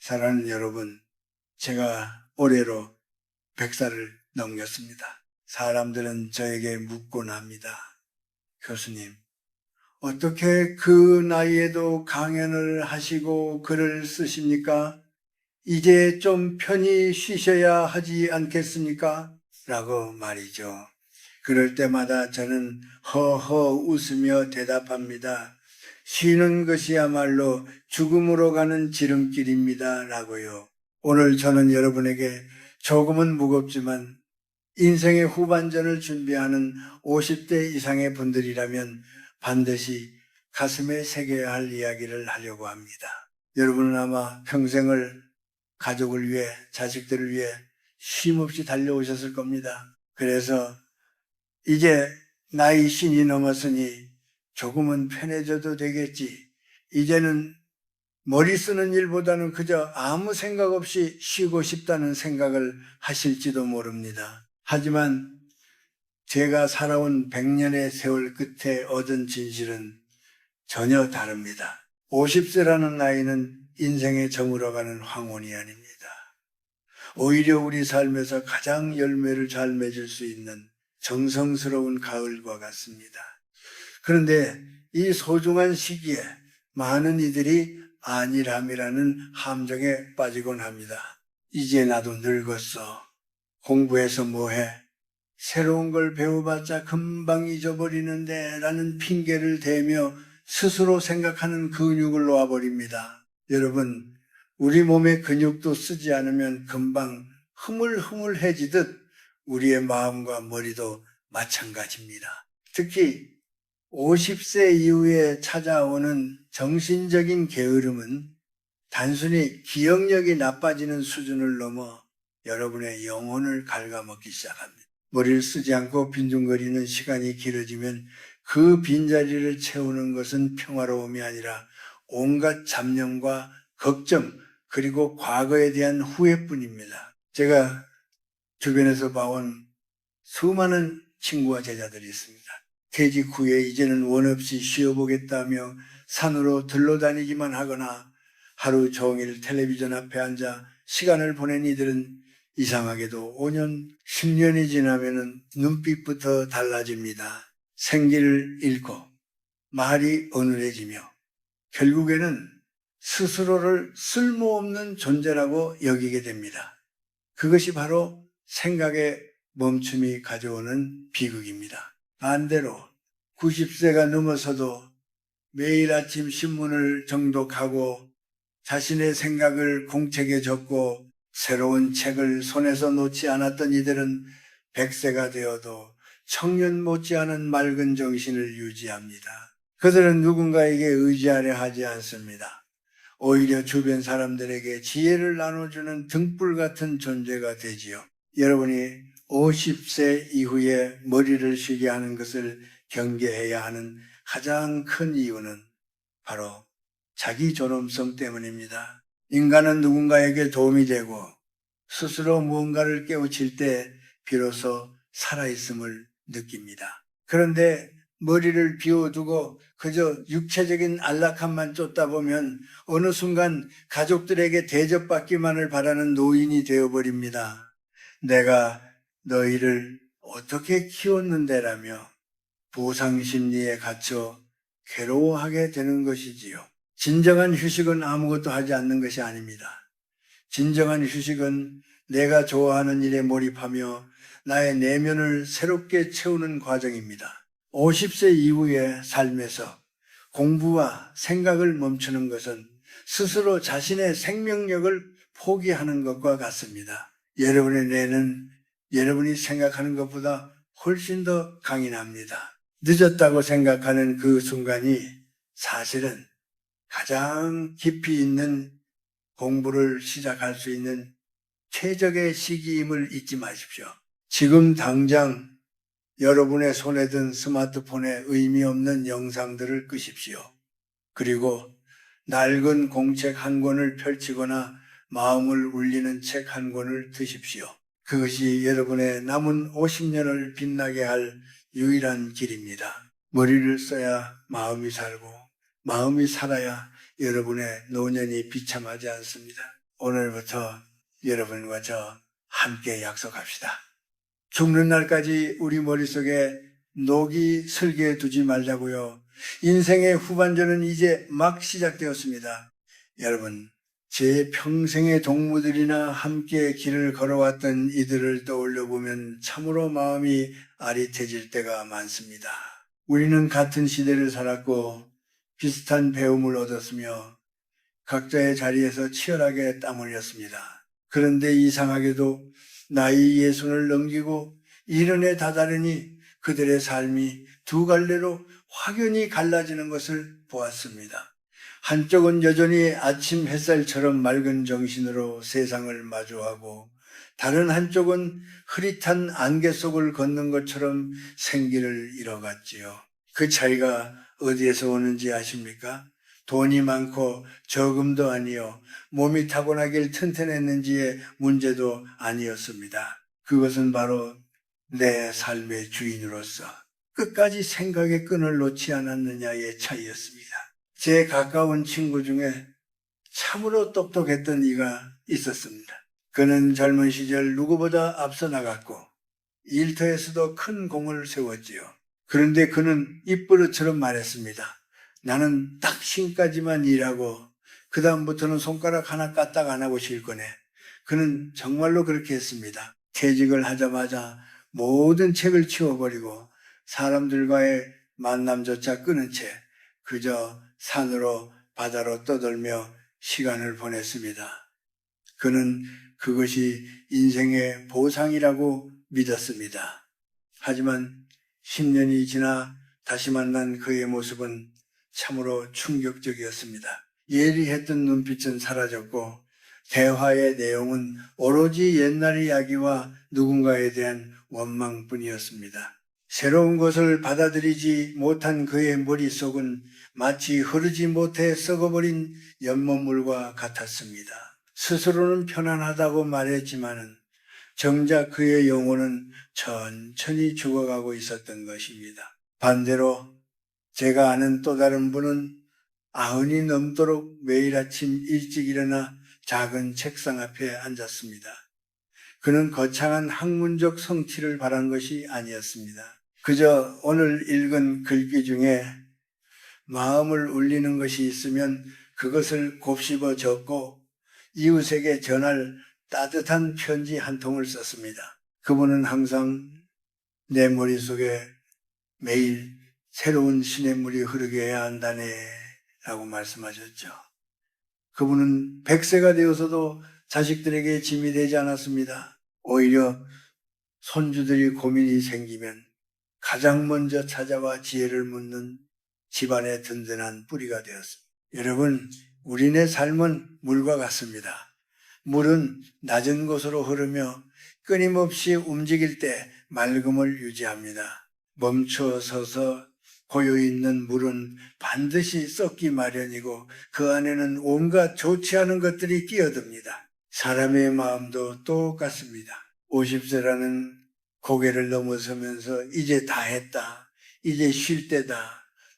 사랑하는 여러분, 제가 올해로 100살을 넘겼습니다. 사람들은 저에게 묻곤 합니다. 교수님, 어떻게 그 나이에도 강연을 하시고 글을 쓰십니까? 이제 좀 편히 쉬셔야 하지 않겠습니까? 라고 말이죠. 그럴 때마다 저는 허허 웃으며 대답합니다. 쉬는 것이야말로 죽음으로 가는 지름길입니다. 라고요. 오늘 저는 여러분에게 조금은 무겁지만 인생의 후반전을 준비하는 50대 이상의 분들이라면 반드시 가슴에 새겨야 할 이야기를 하려고 합니다. 여러분은 아마 평생을 가족을 위해, 자식들을 위해 쉼없이 달려오셨을 겁니다. 그래서 이제 나이 신이 넘었으니 조금은 편해져도 되겠지. 이제는 머리 쓰는 일보다는 그저 아무 생각 없이 쉬고 싶다는 생각을 하실지도 모릅니다. 하지만 제가 살아온 100년의 세월 끝에 얻은 진실은 전혀 다릅니다. 50세라는 나이는 인생에 저물어가는 황혼이 아닙니다. 오히려 우리 삶에서 가장 열매를 잘 맺을 수 있는 정성스러운 가을과 같습니다. 그런데 이 소중한 시기에 많은 이들이 안일함이라는 함정에 빠지곤 합니다. 이제 나도 늙었어. 공부해서 뭐해? 새로운 걸 배워봤자 금방 잊어버리는데 라는 핑계를 대며 스스로 생각하는 근육을 놓아버립니다. 여러분, 우리 몸의 근육도 쓰지 않으면 금방 흐물흐물해지듯 우리의 마음과 머리도 마찬가지입니다. 특히 50세 이후에 찾아오는 정신적인 게으름은 단순히 기억력이 나빠지는 수준을 넘어 여러분의 영혼을 갉아먹기 시작합니다. 머리를 쓰지 않고 빈둥거리는 시간이 길어지면 그 빈자리를 채우는 것은 평화로움이 아니라 온갖 잡념과 걱정, 그리고 과거에 대한 후회뿐입니다. 제가 주변에서 봐온 수많은 친구와 제자들이 있습니다. 퇴직 후에 이제는 원 없이 쉬어보겠다며 산으로 들러다니기만 하거나 하루 종일 텔레비전 앞에 앉아 시간을 보낸 이들은 이상하게도 5년, 10년이 지나면 눈빛부터 달라집니다. 생기를 잃고 말이 어눌해지며 결국에는 스스로를 쓸모없는 존재라고 여기게 됩니다. 그것이 바로 생각의 멈춤이 가져오는 비극입니다. 반대로 90세가 넘어서도 매일 아침 신문을 정독하고 자신의 생각을 공책에 적고 새로운 책을 손에서 놓지 않았던 이들은 100세가 되어도 청년 못지않은 맑은 정신을 유지합니다. 그들은 누군가에게 의지하려 하지 않습니다. 오히려 주변 사람들에게 지혜를 나눠주는 등불 같은 존재가 되지요. 여러분이 50세 이후에 머리를 쉬게 하는 것을 경계해야 하는 가장 큰 이유는 바로 자기 존엄성 때문입니다. 인간은 누군가에게 도움이 되고 스스로 무언가를 깨우칠 때 비로소 살아있음을 느낍니다. 그런데 머리를 비워두고 그저 육체적인 안락함만 쫓다 보면 어느 순간 가족들에게 대접받기만을 바라는 노인이 되어버립니다. 내가 너희를 어떻게 키웠는데라며 보상심리에 갇혀 괴로워하게 되는 것이지요. 진정한 휴식은 아무것도 하지 않는 것이 아닙니다. 진정한 휴식은 내가 좋아하는 일에 몰입하며 나의 내면을 새롭게 채우는 과정입니다. 50세 이후의 삶에서 공부와 생각을 멈추는 것은 스스로 자신의 생명력을 포기하는 것과 같습니다. 여러분의 뇌는 여러분이 생각하는 것보다 훨씬 더 강인합니다. 늦었다고 생각하는 그 순간이 사실은 가장 깊이 있는 공부를 시작할 수 있는 최적의 시기임을 잊지 마십시오. 지금 당장 여러분의 손에 든 스마트폰에 의미 없는 영상들을 끄십시오. 그리고 낡은 공책 한 권을 펼치거나 마음을 울리는 책 한 권을 드십시오. 그것이 여러분의 남은 50년을 빛나게 할 유일한 길입니다. 머리를 써야 마음이 살고 마음이 살아야 여러분의 노년이 비참하지 않습니다. 오늘부터 여러분과 저 함께 약속합시다. 죽는 날까지 우리 머릿속에 녹이 슬게 두지 말자고요. 인생의 후반전은 이제 막 시작되었습니다. 여러분, 제 평생의 동무들이나 함께 길을 걸어왔던 이들을 떠올려 보면 참으로 마음이 아릿해질 때가 많습니다. 우리는 같은 시대를 살았고 비슷한 배움을 얻었으며 각자의 자리에서 치열하게 땀 흘렸습니다. 그런데 이상하게도 나이 60을 넘기고 70에 다다르니 그들의 삶이 두 갈래로 확연히 갈라지는 것을 보았습니다. 한쪽은 여전히 아침 햇살처럼 맑은 정신으로 세상을 마주하고 다른 한쪽은 흐릿한 안개 속을 걷는 것처럼 생기를 잃어갔지요. 그 차이가 어디에서 오는지 아십니까? 돈이 많고 저금도 아니요 몸이 타고나길 튼튼했는지의 문제도 아니었습니다. 그것은 바로 내 삶의 주인으로서 끝까지 생각의 끈을 놓지 않았느냐의 차이였습니다. 제 가까운 친구 중에 참으로 똑똑했던 이가 있었습니다. 그는 젊은 시절 누구보다 앞서 나갔고 일터에서도 큰 공을 세웠지요. 그런데 그는 입버릇처럼 말했습니다. 나는 딱 신까지만 일하고 그 다음부터는 손가락 하나 까딱 안 하고 쉴 거네. 그는 정말로 그렇게 했습니다. 퇴직을 하자마자 모든 책을 치워버리고 사람들과의 만남조차 끊은 채 그저 산으로 바다로 떠돌며 시간을 보냈습니다. 그는 그것이 인생의 보상이라고 믿었습니다. 하지만 10년이 지나 다시 만난 그의 모습은 참으로 충격적이었습니다. 예리했던 눈빛은 사라졌고 대화의 내용은 오로지 옛날 이야기와 누군가에 대한 원망뿐이었습니다. 새로운 것을 받아들이지 못한 그의 머릿속은 마치 흐르지 못해 썩어버린 연못물과 같았습니다. 스스로는 편안하다고 말했지만은 정작 그의 영혼은 천천히 죽어가고 있었던 것입니다. 반대로 제가 아는 또 다른 분은 90이 넘도록 매일 아침 일찍 일어나 작은 책상 앞에 앉았습니다. 그는 거창한 학문적 성취를 바란 것이 아니었습니다. 그저 오늘 읽은 글귀 중에 마음을 울리는 것이 있으면 그것을 곱씹어 적고 이웃에게 전할 따뜻한 편지 한 통을 썼습니다. 그분은 항상 내 머릿속에 매일 새로운 시냇물이 흐르게 해야 한다네 라고 말씀하셨죠. 그분은 100세가 되어서도 자식들에게 짐이 되지 않았습니다. 오히려 손주들이 고민이 생기면 가장 먼저 찾아와 지혜를 묻는 집안의 든든한 뿌리가 되었습니다. 여러분, 우리네 삶은 물과 같습니다. 물은 낮은 곳으로 흐르며 끊임없이 움직일 때 맑음을 유지합니다. 멈춰 서서 고여있는 물은 반드시 썩기 마련이고 그 안에는 온갖 좋지 않은 것들이 끼어듭니다. 사람의 마음도 똑같습니다. 50세라는 고개를 넘어서면서 이제 다 했다, 이제 쉴 때다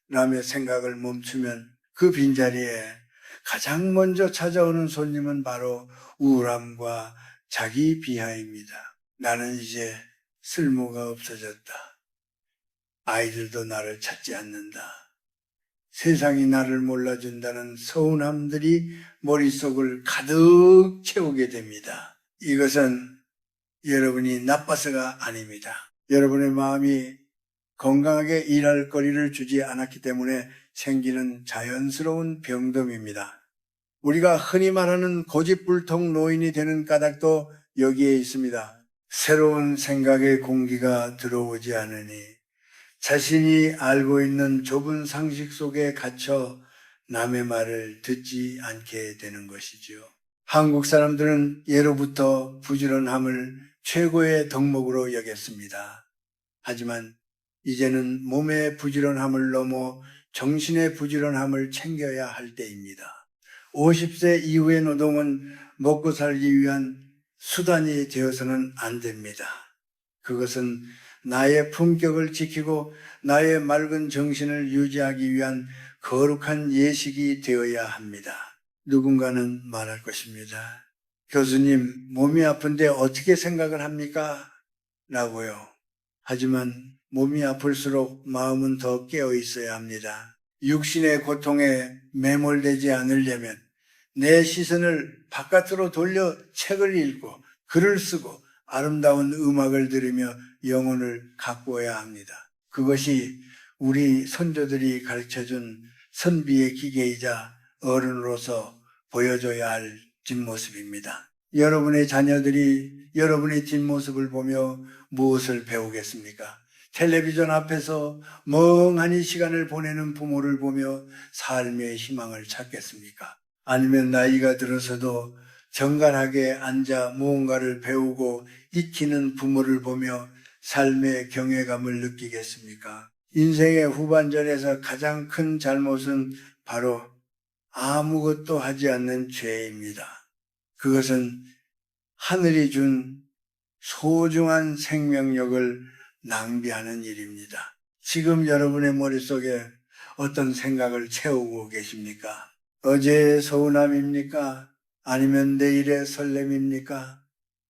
라며 생각을 멈추면 그 빈자리에 가장 먼저 찾아오는 손님은 바로 우울함과 자기 비하입니다. 나는 이제 쓸모가 없어졌다. 아이들도 나를 찾지 않는다. 세상이 나를 몰라준다는 서운함들이 머릿속을 가득 채우게 됩니다. 이것은 여러분이 나빠서가 아닙니다. 여러분의 마음이 건강하게 일할 거리를 주지 않았기 때문에 생기는 자연스러운 병듦입니다. 우리가 흔히 말하는 고집불통 노인이 되는 까닭도 여기에 있습니다. 새로운 생각의 공기가 들어오지 않으니 자신이 알고 있는 좁은 상식 속에 갇혀 남의 말을 듣지 않게 되는 것이죠. 한국 사람들은 예로부터 부지런함을 최고의 덕목으로 여겼습니다. 하지만 이제는 몸의 부지런함을 넘어 정신의 부지런함을 챙겨야 할 때입니다. 50세 이후의 노동은 먹고 살기 위한 수단이 되어서는 안 됩니다. 그것은 나의 품격을 지키고 나의 맑은 정신을 유지하기 위한 거룩한 예식이 되어야 합니다. 누군가는 말할 것입니다. 교수님, 몸이 아픈데 어떻게 생각을 합니까? 라고요. 하지만 몸이 아플수록 마음은 더 깨어 있어야 합니다. 육신의 고통에 매몰되지 않으려면 내 시선을 바깥으로 돌려 책을 읽고 글을 쓰고 아름다운 음악을 들으며 영혼을 가꾸어야 합니다. 그것이 우리 선조들이 가르쳐준 선비의 기계이자 어른으로서 보여줘야 할 뒷모습입니다. 여러분의 자녀들이 여러분의 뒷모습을 보며 무엇을 배우겠습니까? 텔레비전 앞에서 멍하니 시간을 보내는 부모를 보며 삶의 희망을 찾겠습니까? 아니면 나이가 들어서도 정갈하게 앉아 무언가를 배우고 익히는 부모를 보며 삶의 경외감을 느끼겠습니까? 인생의 후반전에서 가장 큰 잘못은 바로 아무것도 하지 않는 죄입니다. 그것은 하늘이 준 소중한 생명력을 낭비하는 일입니다. 지금 여러분의 머릿속에 어떤 생각을 채우고 계십니까? 어제의 서운함입니까? 아니면 내일의 설렘입니까?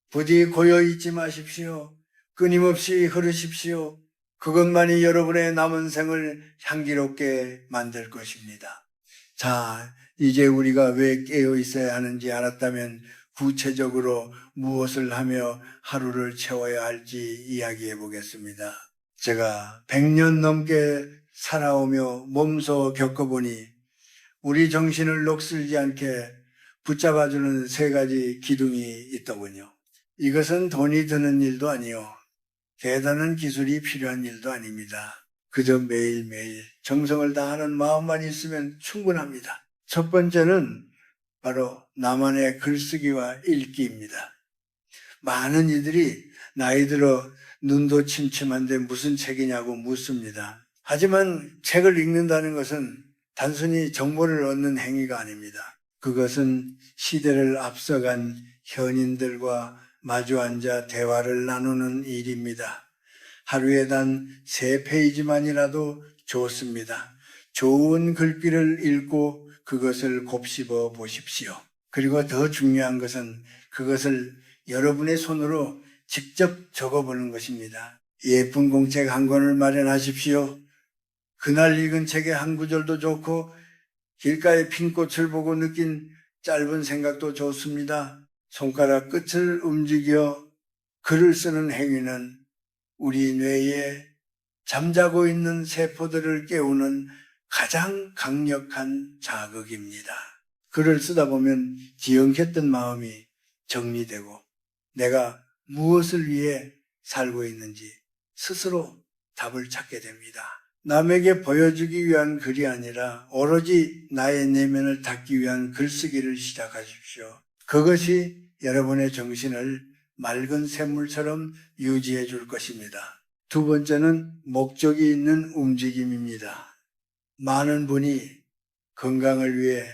부디 고여있지 마십시오. 끊임없이 흐르십시오. 그것만이 여러분의 남은 생을 향기롭게 만들 것입니다. 자, 이제 우리가 왜 깨어 있어야 하는지 알았다면 구체적으로 무엇을 하며 하루를 채워야 할지 이야기해 보겠습니다. 제가 100년 넘게 살아오며 몸소 겪어보니 우리 정신을 녹슬지 않게 붙잡아주는 3가지 기둥이 있더군요. 이것은 돈이 드는 일도 아니요, 대단한 기술이 필요한 일도 아닙니다. 그저 매일매일 정성을 다하는 마음만 있으면 충분합니다. 첫 번째는 바로 나만의 글쓰기와 읽기입니다. 많은 이들이 나이 들어 눈도 침침한데 무슨 책이냐고 묻습니다. 하지만 책을 읽는다는 것은 단순히 정보를 얻는 행위가 아닙니다. 그것은 시대를 앞서간 현인들과 마주 앉아 대화를 나누는 일입니다. 하루에 단 3페이지만이라도 좋습니다. 좋은 글귀를 읽고 그것을 곱씹어 보십시오. 그리고 더 중요한 것은 그것을 여러분의 손으로 직접 적어보는 것입니다. 예쁜 공책 한 권을 마련하십시오. 그날 읽은 책의 한 구절도 좋고 길가의 핀 꽃을 보고 느낀 짧은 생각도 좋습니다. 손가락 끝을 움직여 글을 쓰는 행위는 우리 뇌에 잠자고 있는 세포들을 깨우는 가장 강력한 자극입니다. 글을 쓰다 보면 뒤엉켰던 마음이 정리되고 내가 무엇을 위해 살고 있는지 스스로 답을 찾게 됩니다. 남에게 보여주기 위한 글이 아니라 오로지 나의 내면을 닫기 위한 글쓰기를 시작하십시오. 그것이 여러분의 정신을 맑은 샘물처럼 유지해 줄 것입니다. 두 번째는 목적이 있는 움직임입니다. 많은 분이 건강을 위해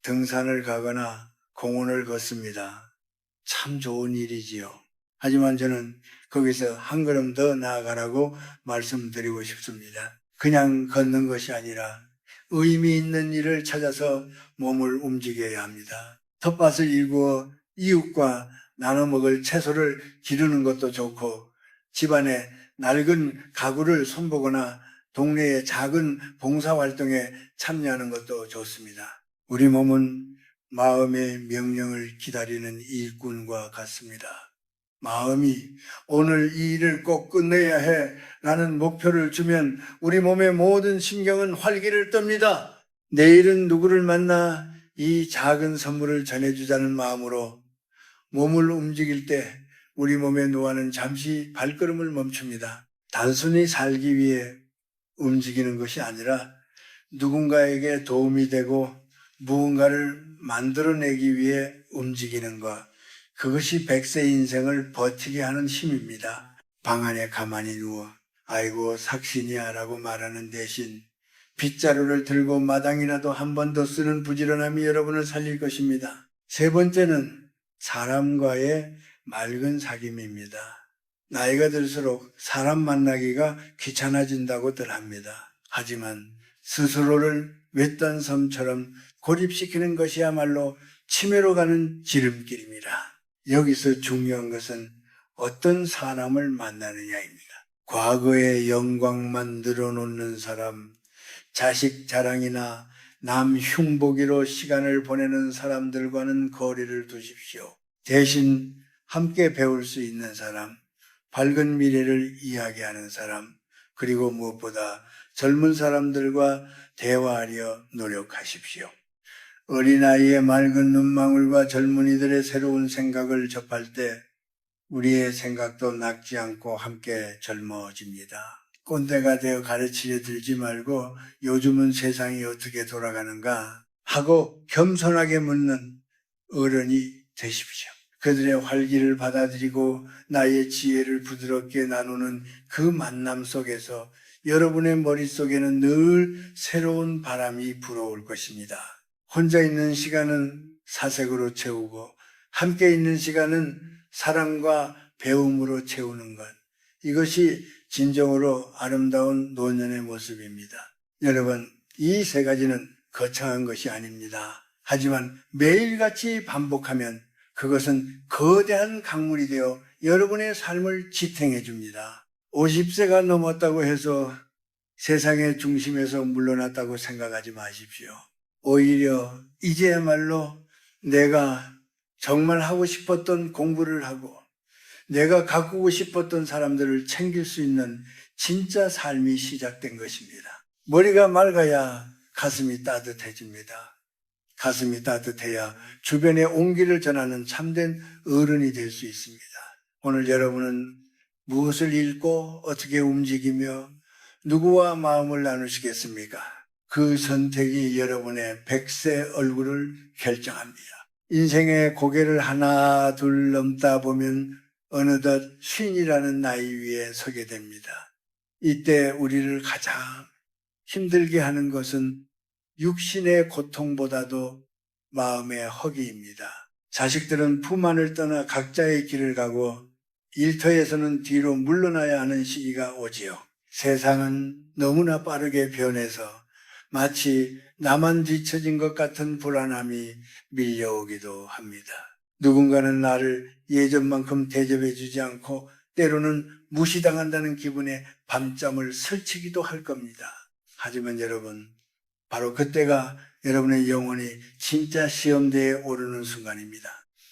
등산을 가거나 공원을 걷습니다. 참 좋은 일이지요. 하지만 저는 거기서 한 걸음 더 나아가라고 말씀드리고 싶습니다. 그냥 걷는 것이 아니라 의미 있는 일을 찾아서 몸을 움직여야 합니다. 텃밭을 일구어 이웃과 나눠 먹을 채소를 기르는 것도 좋고 집안에 낡은 가구를 손보거나 동네의 작은 봉사활동에 참여하는 것도 좋습니다. 우리 몸은 마음의 명령을 기다리는 일꾼과 같습니다. 마음이 오늘 이 일을 꼭 끝내야 해 라는 목표를 주면 우리 몸의 모든 신경은 활기를 떱니다. 내일은 누구를 만나 이 작은 선물을 전해주자는 마음으로 몸을 움직일 때 우리 몸의 노화는 잠시 발걸음을 멈춥니다. 단순히 살기 위해 움직이는 것이 아니라 누군가에게 도움이 되고 무언가를 만들어내기 위해 움직이는 것, 그것이 100세 인생을 버티게 하는 힘입니다. 방 안에 가만히 누워 아이고 삭신이야 라고 말하는 대신 빗자루를 들고 마당이라도 한 번 더 쓰는 부지런함이 여러분을 살릴 것입니다. 세 번째는 사람과의 맑은 사귐입니다. 나이가 들수록 사람 만나기가 귀찮아진다고들 합니다. 하지만 스스로를 외딴 섬처럼 고립시키는 것이야말로 치매로 가는 지름길입니다. 여기서 중요한 것은 어떤 사람을 만나느냐입니다. 과거의 영광만 늘어놓는 사람, 자식 자랑이나 남 흉보기로 시간을 보내는 사람들과는 거리를 두십시오. 대신 함께 배울 수 있는 사람, 밝은 미래를 이야기하는 사람, 그리고 무엇보다 젊은 사람들과 대화하려 노력하십시오. 어린아이의 맑은 눈망울과 젊은이들의 새로운 생각을 접할 때 우리의 생각도 낡지 않고 함께 젊어집니다. 꼰대가 되어 가르치려 들지 말고 요즘은 세상이 어떻게 돌아가는가 하고 겸손하게 묻는 어른이 되십시오. 그들의 활기를 받아들이고 나의 지혜를 부드럽게 나누는 그 만남 속에서 여러분의 머릿속에는 늘 새로운 바람이 불어올 것입니다. 혼자 있는 시간은 사색으로 채우고 함께 있는 시간은 사랑과 배움으로 채우는 것. 이것이 진정으로 아름다운 노년의 모습입니다. 여러분, 이 세 가지는 거창한 것이 아닙니다. 하지만 매일같이 반복하면 그것은 거대한 강물이 되어 여러분의 삶을 지탱해 줍니다. 50세가 넘었다고 해서 세상의 중심에서 물러났다고 생각하지 마십시오. 오히려 이제야말로 내가 정말 하고 싶었던 공부를 하고 내가 가꾸고 싶었던 사람들을 챙길 수 있는 진짜 삶이 시작된 것입니다. 머리가 맑아야 가슴이 따뜻해집니다. 가슴이 따뜻해야 주변에 온기를 전하는 참된 어른이 될 수 있습니다. 오늘 여러분은 무엇을 읽고 어떻게 움직이며 누구와 마음을 나누시겠습니까? 그 선택이 여러분의 100세 얼굴을 결정합니다. 인생의 고개를 하나 둘 넘다 보면 어느덧 쉰이라는 나이 위에 서게 됩니다. 이때 우리를 가장 힘들게 하는 것은 육신의 고통보다도 마음의 허기입니다. 자식들은 품 안을 떠나 각자의 길을 가고 일터에서는 뒤로 물러나야 하는 시기가 오지요. 세상은 너무나 빠르게 변해서 마치 나만 뒤처진 것 같은 불안함이 밀려오기도 합니다. 누군가는 나를 예전만큼 대접해주지 않고 때로는 무시당한다는 기분에 밤잠을 설치기도 할 겁니다. 하지만 여러분, 바로 그때가 여러분의 영혼이 진짜 시험대에 오르는 순간입니다.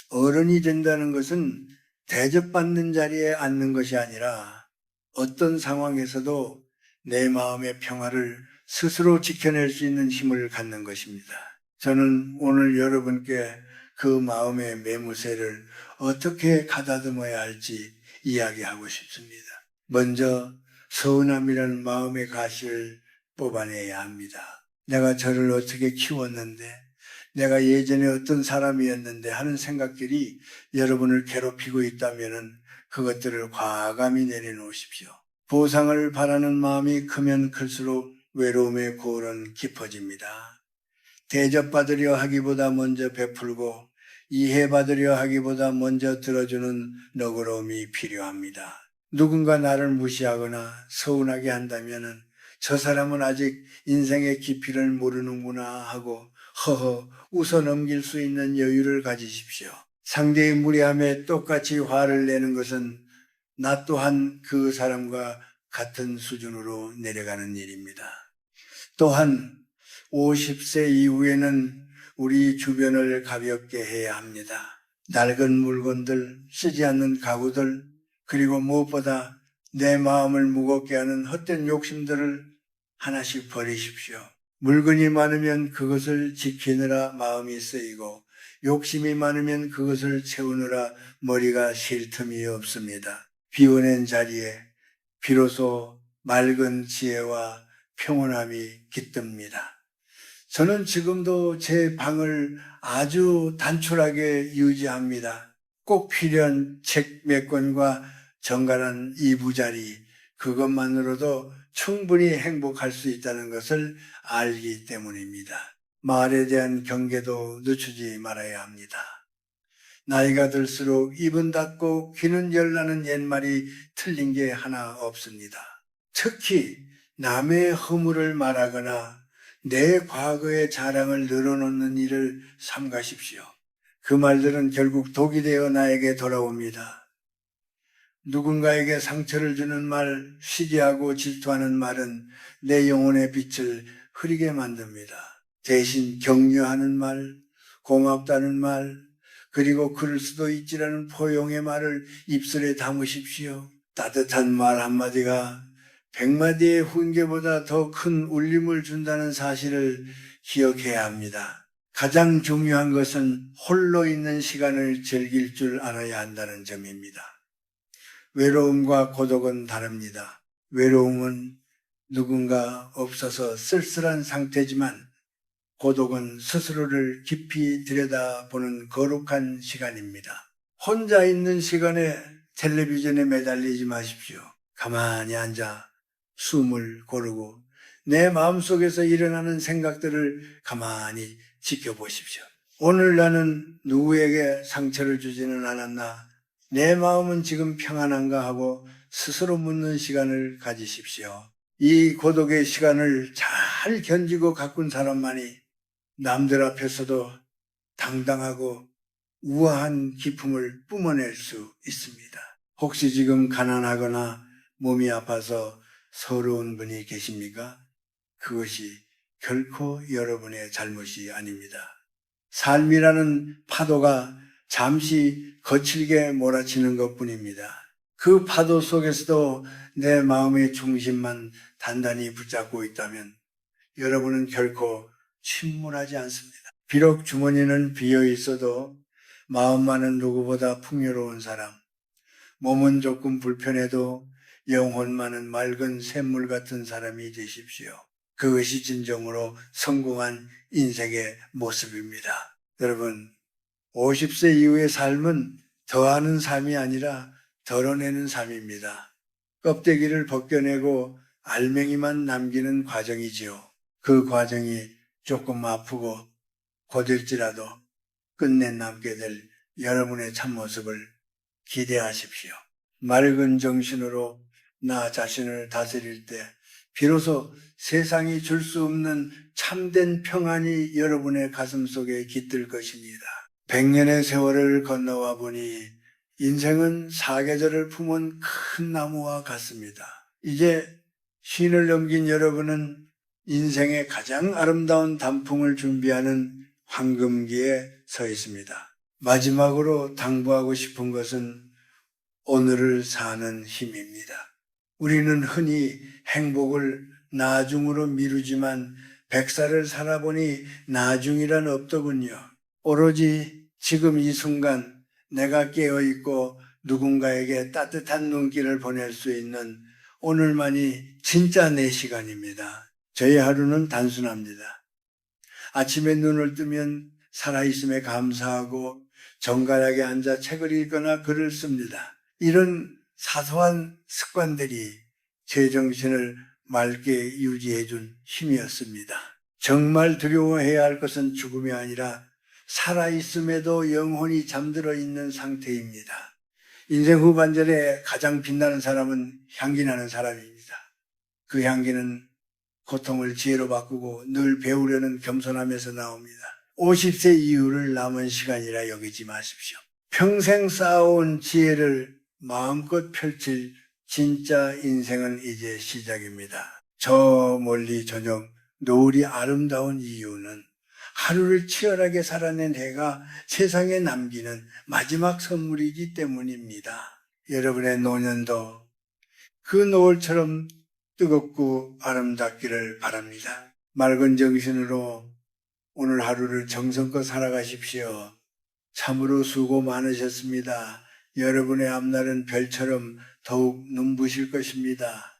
어른이 된다는 것은 대접받는 자리에 앉는 것이 아니라 어떤 상황에서도 내 마음의 평화를 스스로 지켜낼 수 있는 힘을 갖는 것입니다. 저는 오늘 여러분께 그 마음의 매무새를 어떻게 가다듬어야 할지 이야기하고 싶습니다. 먼저 서운함이라는 마음의 가시를 뽑아내야 합니다. 내가 저를 어떻게 키웠는데, 내가 예전에 어떤 사람이었는데 하는 생각들이 여러분을 괴롭히고 있다면 그것들을 과감히 내려놓으십시오. 보상을 바라는 마음이 크면 클수록 외로움의 고울은 깊어집니다. 대접받으려 하기보다 먼저 베풀고 이해받으려 하기보다 먼저 들어주는 너그러움이 필요합니다. 누군가 나를 무시하거나 서운하게 한다면 저 사람은 아직 인생의 깊이를 모르는구나 하고 허허 웃어 넘길 수 있는 여유를 가지십시오. 상대의 무례함에 똑같이 화를 내는 것은 나 또한 그 사람과 같은 수준으로 내려가는 일입니다. 또한 50세 이후에는 우리 주변을 가볍게 해야 합니다. 낡은 물건들, 쓰지 않는 가구들, 그리고 무엇보다 내 마음을 무겁게 하는 헛된 욕심들을 하나씩 버리십시오. 물건이 많으면 그것을 지키느라 마음이 쓰이고 욕심이 많으면 그것을 채우느라 머리가 쉴 틈이 없습니다. 비워낸 자리에 비로소 맑은 지혜와 평온함이 깃듭니다. 저는 지금도 제 방을 아주 단촐하게 유지합니다. 꼭 필요한 책 몇 권과 정갈한 이부자리, 그것만으로도 충분히 행복할 수 있다는 것을 알기 때문입니다. 말에 대한 경계도 늦추지 말아야 합니다. 나이가 들수록 입은 닫고 귀는 열라는 옛말이 틀린 게 하나 없습니다. 특히 남의 허물을 말하거나 내 과거의 자랑을 늘어놓는 일을 삼가십시오. 그 말들은 결국 독이 되어 나에게 돌아옵니다. 누군가에게 상처를 주는 말, 시기하고 질투하는 말은 내 영혼의 빛을 흐리게 만듭니다. 대신 격려하는 말, 고맙다는 말, 그리고 그럴 수도 있지라는 포용의 말을 입술에 담으십시오. 따뜻한 말 한마디가 100마디의 훈계보다 더 큰 울림을 준다는 사실을 기억해야 합니다. 가장 중요한 것은 홀로 있는 시간을 즐길 줄 알아야 한다는 점입니다. 외로움과 고독은 다릅니다. 외로움은 누군가 없어서 쓸쓸한 상태지만 고독은 스스로를 깊이 들여다보는 거룩한 시간입니다. 혼자 있는 시간에 텔레비전에 매달리지 마십시오. 가만히 앉아 숨을 고르고 내 마음속에서 일어나는 생각들을 가만히 지켜보십시오. 오늘 나는 누구에게 상처를 주지는 않았나? 내 마음은 지금 평안한가 하고 스스로 묻는 시간을 가지십시오. 이 고독의 시간을 잘 견디고 가꾼 사람만이 남들 앞에서도 당당하고 우아한 기품을 뿜어낼 수 있습니다. 혹시 지금 가난하거나 몸이 아파서 서러운 분이 계십니까? 그것이 결코 여러분의 잘못이 아닙니다. 삶이라는 파도가 잠시 거칠게 몰아치는 것뿐입니다. 그 파도 속에서도 내 마음의 중심만 단단히 붙잡고 있다면 여러분은 결코 침몰하지 않습니다. 비록 주머니는 비어 있어도 마음만은 누구보다 풍요로운 사람, 몸은 조금 불편해도 영혼만은 맑은 샘물 같은 사람이 되십시오. 그것이 진정으로 성공한 인생의 모습입니다. 여러분, 50세 이후의 삶은 더하는 삶이 아니라 덜어내는 삶입니다. 껍데기를 벗겨내고 알맹이만 남기는 과정이지요. 그 과정이 조금 아프고 고될지라도 끝내 남게 될 여러분의 참모습을 기대하십시오. 맑은 정신으로 나 자신을 다스릴 때 비로소 세상이 줄 수 없는 참된 평안이 여러분의 가슴 속에 깃들 것입니다. 100년의 세월을 건너와 보니 인생은 사계절을 품은 큰 나무와 같습니다. 이제 쉰을 넘긴 여러분은 인생의 가장 아름다운 단풍을 준비하는 황금기에 서 있습니다. 마지막으로 당부하고 싶은 것은 오늘을 사는 힘입니다. 우리는 흔히 행복을 나중으로 미루지만 100살을 살아보니 나중이란 없더군요. 오로지 지금 이 순간 내가 깨어있고 누군가에게 따뜻한 눈길을 보낼 수 있는 오늘만이 진짜 내 시간입니다. 저희 하루는 단순합니다. 아침에 눈을 뜨면 살아있음에 감사하고 정갈하게 앉아 책을 읽거나 글을 씁니다. 이런 사소한 습관들이 제 정신을 맑게 유지해준 힘이었습니다. 정말 두려워해야 할 것은 죽음이 아니라 살아있음에도 영혼이 잠들어 있는 상태입니다. 인생 후반절에 가장 빛나는 사람은 향기나는 사람입니다. 그 향기는 고통을 지혜로 바꾸고 늘 배우려는 겸손함에서 나옵니다. 50세 이후를 남은 시간이라 여기지 마십시오. 평생 쌓아온 지혜를 마음껏 펼칠 진짜 인생은 이제 시작입니다. 저 멀리 저녁 노을이 아름다운 이유는 하루를 치열하게 살아낸 해가 세상에 남기는 마지막 선물이기 때문입니다. 여러분의 노년도 그 노을처럼 뜨겁고 아름답기를 바랍니다. 맑은 정신으로 오늘 하루를 정성껏 살아가십시오. 참으로 수고 많으셨습니다. 여러분의 앞날은 별처럼 더욱 눈부실 것입니다.